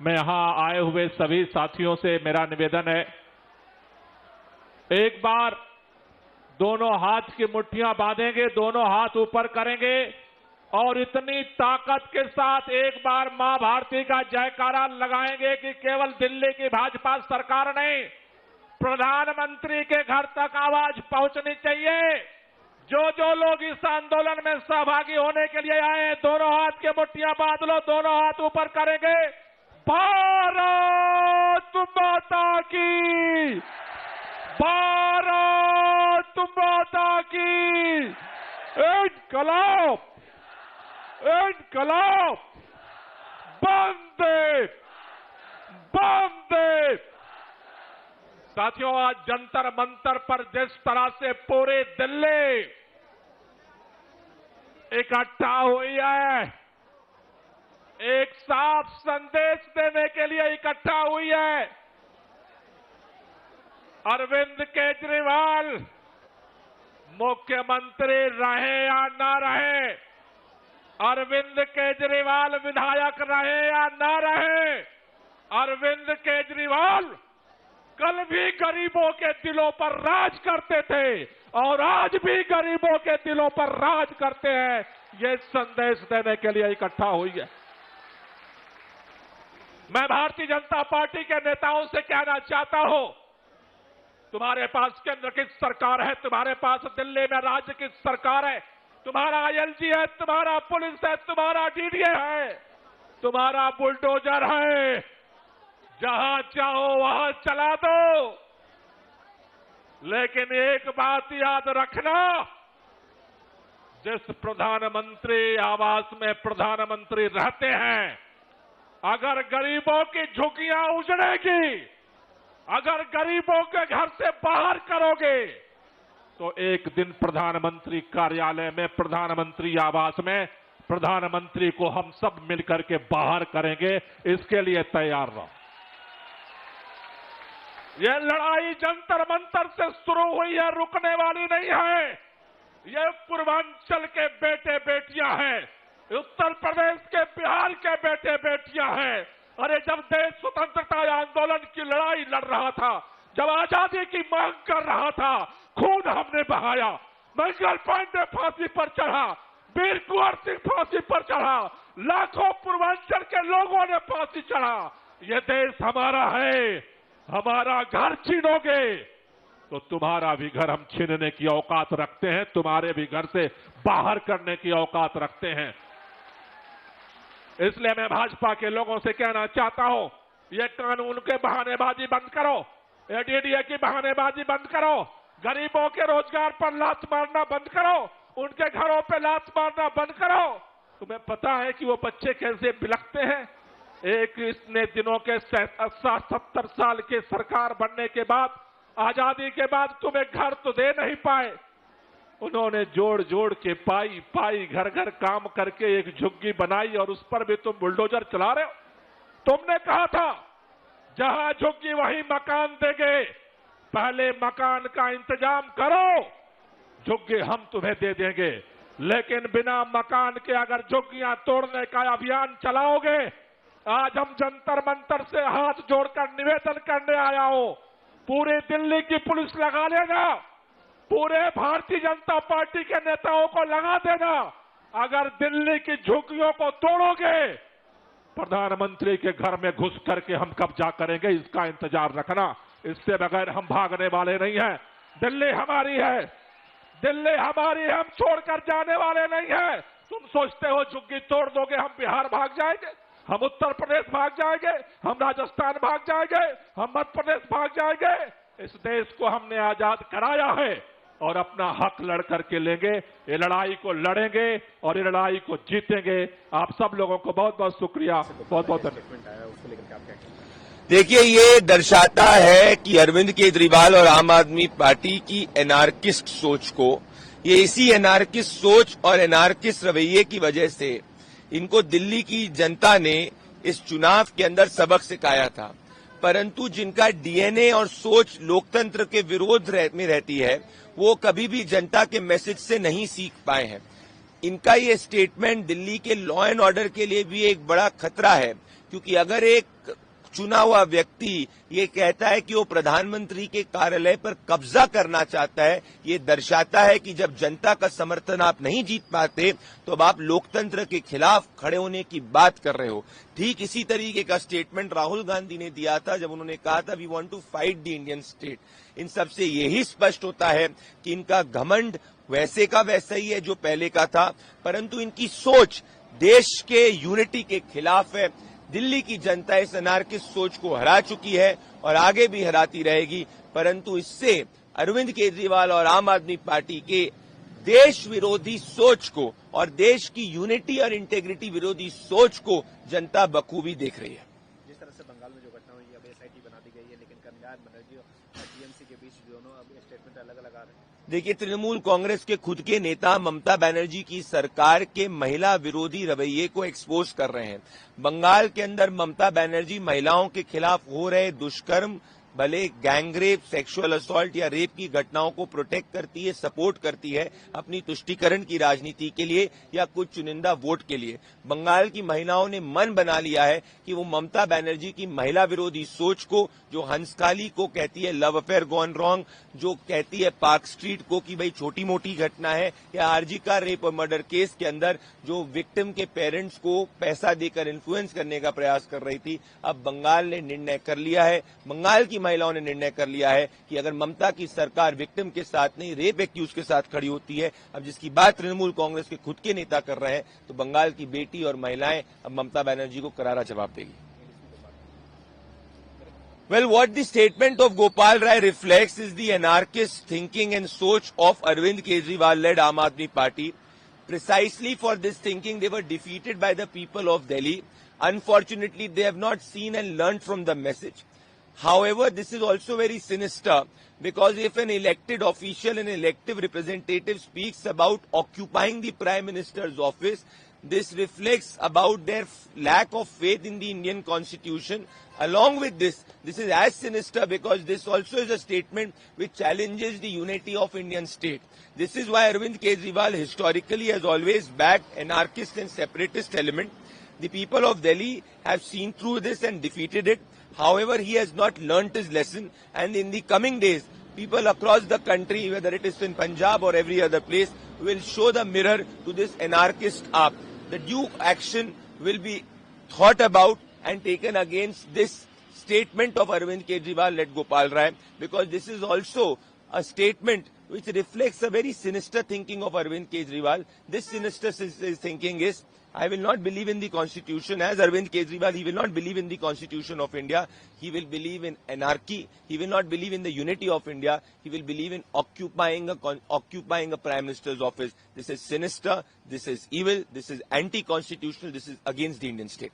मैं यहां आए हुए सभी साथियों से मेरा निवेदन है, एक बार दोनों हाथ की मुट्ठियां बांधेंगे, दोनों हाथ ऊपर करेंगे और इतनी ताकत के साथ एक बार मां भारती का जयकारा लगाएंगे कि केवल दिल्ली की भाजपा सरकार नहीं, प्रधानमंत्री के घर तक आवाज पहुंचनी चाहिए। जो लोग इस आंदोलन में सहभागी होने के लिए आए हैं, दोनों हाथ की मुट्ठियां बांध लो, दोनों हाथ ऊपर करेंगे। भारत माता की, भारत माता की, इनकलाब, इनकलाब, वंदे, वंदे। साथियों, आज जंतर मंतर पर जिस तरह से पूरी दिल्ली इकट्ठा हुई है, एक साफ संदेश देने के लिए इकट्ठा हुई है। अरविंद केजरीवाल मुख्यमंत्री रहे या ना रहे, अरविंद केजरीवाल विधायक रहे या ना रहे, अरविंद केजरीवाल कल भी गरीबों के दिलों पर राज करते थे और आज भी गरीबों के दिलों पर राज करते हैं। ये संदेश देने के लिए इकट्ठा हुई है। मैं भारतीय जनता पार्टी के नेताओं से कहना चाहता हूं, तुम्हारे पास केंद्र की सरकार है, तुम्हारे पास दिल्ली में राज्य की सरकार है, तुम्हारा आईएलजी है, तुम्हारा पुलिस है, तुम्हारा डीडीए है, तुम्हारा बुलडोजर है, जहां चाहो वहां चला दो। लेकिन एक बात याद रखना, जिस प्रधानमंत्री आवास में प्रधानमंत्री रहते हैं, अगर गरीबों की झुग्गियां उजड़ेगी, अगर गरीबों के घर से बाहर करोगे, तो एक दिन प्रधानमंत्री कार्यालय में, प्रधानमंत्री आवास में प्रधानमंत्री को हम सब मिलकर के बाहर करेंगे। इसके लिए तैयार रहो। यह लड़ाई जंतर मंतर से शुरू हुई है, रुकने वाली नहीं है। ये पूर्वांचल के बेटे बेटियां हैं, उत्तर प्रदेश के, बिहार के बेटे बेटियां हैं। अरे जब देश स्वतंत्रता आंदोलन की लड़ाई लड़ रहा था, जब आजादी की मांग कर रहा था, खून हमने बहाया, मंगल पांडे फांसी पर चढ़ा, वीर कुंवर सिंह फांसी पर चढ़ा, लाखों पूर्वांचल के लोगों ने फांसी चढ़ा। यह देश हमारा है, हमारा घर छीनोगे तो तुम्हारा भी घर हम छीनने की औकात रखते हैं, तुम्हारे भी घर से बाहर करने की औकात रखते हैं। इसलिए मैं भाजपा के लोगों से कहना चाहता हूं, ये कानून के बहानेबाजी बंद करो, एडीडीए की बहानेबाजी बंद करो, गरीबों के रोजगार पर लात मारना बंद करो, उनके घरों पे लात मारना बंद करो। तुम्हें पता है कि वो बच्चे कैसे बिलखते हैं? एक इतने दिनों के 70 साल के सरकार बनने के बाद, आजादी के बाद तुम्हें घर तो दे नहीं पाए। उन्होंने जोड़ जोड़ के पाई घर घर काम करके एक झुग्गी बनाई और उस पर भी तुम बुलडोजर चला रहे हो। तुमने कहा था जहां झुग्गी वहीं मकान देंगे, पहले मकान का इंतजाम करो, झुग्गी हम तुम्हें दे देंगे। लेकिन बिना मकान के अगर झुग्गियां तोड़ने का अभियान चलाओगे, आज हम जंतर मंतर से हाथ जोड़कर निवेदन करने आया हूं, पूरी दिल्ली की पुलिस लगा लेना, पूरे भारतीय जनता पार्टी के नेताओं को लगा देना। अगर दिल्ली की झुग्गियों को तोड़ोगे, प्रधानमंत्री के घर में घुस करके हम कब्जा करेंगे, इसका इंतजार रखना। इससे बगैर हम भागने वाले नहीं हैं। दिल्ली हमारी है, दिल्ली हमारी है, हम छोड़कर जाने वाले नहीं हैं। तुम सोचते हो झुग्गी तोड़ दोगे हम बिहार भाग जाएंगे, हम उत्तर प्रदेश भाग जाएंगे, हम राजस्थान भाग जाएंगे, हम मध्य प्रदेश भाग जाएंगे? इस देश को हमने आजाद कराया है और अपना हक लड़ करके लेंगे। ये लड़ाई को लड़ेंगे और ये लड़ाई को जीतेंगे। आप सब लोगों को बहुत बहुत शुक्रिया, बहुत बहुत धन्यवाद। देखिए, ये दर्शाता है कि अरविंद केजरीवाल और आम आदमी पार्टी की एनार्किस्ट सोच को, ये इसी एनार्किस्ट सोच और एनार्किस्ट रवैये की वजह से इनको दिल्ली की जनता ने इस चुनाव के अंदर सबक सिखाया था। परंतु जिनका डीएनए और सोच लोकतंत्र के विरोध में रहती है, वो कभी भी जनता के मैसेज से नहीं सीख पाए हैं। इनका ये स्टेटमेंट दिल्ली के लॉ एंड ऑर्डर के लिए भी एक बड़ा खतरा है, क्योंकि अगर एक चुना हुआ व्यक्ति ये कहता है कि वो प्रधानमंत्री के कार्यालय पर कब्जा करना चाहता है, ये दर्शाता है कि जब जनता का समर्थन आप नहीं जीत पाते तो अब आप लोकतंत्र के खिलाफ खड़े होने की बात कर रहे हो। ठीक इसी तरीके का स्टेटमेंट राहुल गांधी ने दिया था जब उन्होंने कहा था we want to fight the Indian state. इन सबसे यही स्पष्ट होता है कि इनका घमंड वैसे का वैसा ही है जो पहले का था, परंतु इनकी सोच देश के यूनिटी के खिलाफ है। दिल्ली की जनता इस अनार्किस्ट सोच को हरा चुकी है और आगे भी हराती रहेगी, परंतु इससे अरविंद केजरीवाल और आम आदमी पार्टी के देश विरोधी सोच को और देश की यूनिटी और इंटेग्रिटी विरोधी सोच को जनता बखूबी देख रही है। जिस तरह से बंगाल में जो घटना हुई, अब एसआईटी बना दी गई है, लेकिन कल्याण बनर्जी और टीएमसी के बीच दोनों अब स्टेटमेंट अलग अलग आ रहे हैं। देखिए, तृणमूल कांग्रेस के खुद के नेता ममता बनर्जी की सरकार के महिला विरोधी रवैये को एक्सपोज कर रहे हैं। बंगाल के अंदर ममता बनर्जी महिलाओं के खिलाफ हो रहे दुष्कर्म, भले गैंगरेप, सेक्सुअल असॉल्ट या रेप की घटनाओं को प्रोटेक्ट करती है, सपोर्ट करती है अपनी तुष्टीकरण की राजनीति के लिए या कुछ चुनिंदा वोट के लिए। बंगाल की महिलाओं ने मन बना लिया है कि वो ममता बनर्जी की महिला विरोधी सोच को, जो हंसकाली को कहती है लव अफेयर गॉन रॉन्ग, जो कहती है पार्क स्ट्रीट को कि भाई छोटी मोटी घटना है, या आरजी का रेप और मर्डर केस के अंदर जो विक्टिम के पेरेंट्स को पैसा देकर इन्फ्लुएंस करने का प्रयास कर रही थी, अब बंगाल ने निर्णय कर लिया है, बंगाल की महिलाओं ने निर्णय कर लिया है कि अगर ममता की सरकार विक्टिम के साथ नहीं रेप एक्यूज के साथ खड़ी होती है, अब जिसकी बात तृणमूल कांग्रेस के खुद के नेता कर रहे हैं, तो बंगाल की बेटी और महिलाएं अब ममता बनर्जी को करारा जवाब देगी। Well, what the statement of Gopal Rai reflects is the anarchist thinking and soch of Arvind Kejriwal-led Aam Aadmi Party. Precisely for this thinking, they were defeated by the people of Delhi. Unfortunately, they have not seen and learned from the message. However, this is also very sinister because if an elected official, an elective representative speaks about occupying the Prime Minister's office, this reflects about their lack of faith in the Indian Constitution. Along with this is as sinister because this also is a statement which challenges the unity of Indian state. This is why Arvind Kejriwal historically has always backed anarchist and separatist element. The people of Delhi have seen through this and defeated it. However, he has not learnt his lesson, and in the coming days, people across the country, whether it is in Punjab or every other place, will show the mirror to this anarchist act. The due action will be thought about and taken against this statement of Arvind Kejriwal led Gopal Rai, because this is also a statement which reflects a very sinister thinking of Arvind Kejriwal. This sinister thinking is, I will not believe in the Constitution. As Arvind Kejriwal, he will not believe in the Constitution of India. He will believe in anarchy. He will not believe in the unity of India. He will believe in occupying a Prime Minister's office. This is sinister. This is evil. This is anti-constitutional. This is against the Indian state.